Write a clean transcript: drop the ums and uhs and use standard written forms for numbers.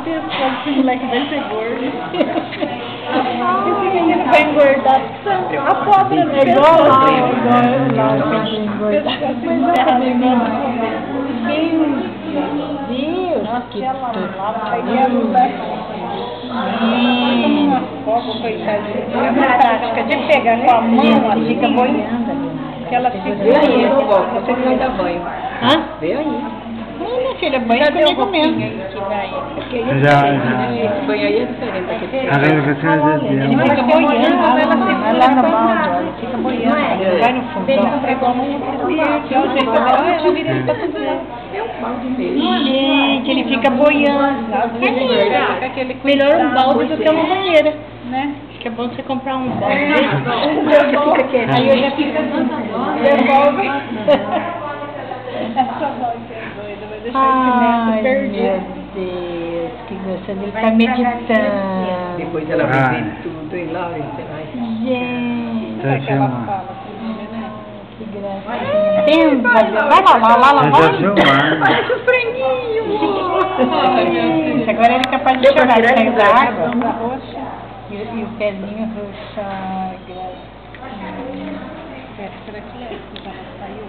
pensando que esse moleque vai ser gordo. Esse menino vai engordar tanto. A pobre não é igual lá, mas Deus, que é uma prática de pegar com a mão, assim, fica boiando. Que ela fica você que vai dar banho. Hã? Vê aí. Minha filha, banho comigo mesmo. Já. Banho aí é diferente daquele. A renovação Ele fica boiando, ela lá no balde, ele fica boiando. Ele vai no fundo. Gente, ele fica boiando. Melhor um balde do que uma banheira, né? Acho que é bom você comprar um balde. Aí eu já fico devolve. Essa voz é doida, vai deixar esse neto perdido. Meu Deus, que gostoso. Ele tá meditando. Depois ela vai ver tudo e lá, gente. Tá chamando. Que gracinha. Vai lá. Parece um franguinho. Agora ele é capaz de chorar. Saiu da água. E o pezinho roxo. Ai, gracinha. Será que é? Já saiu?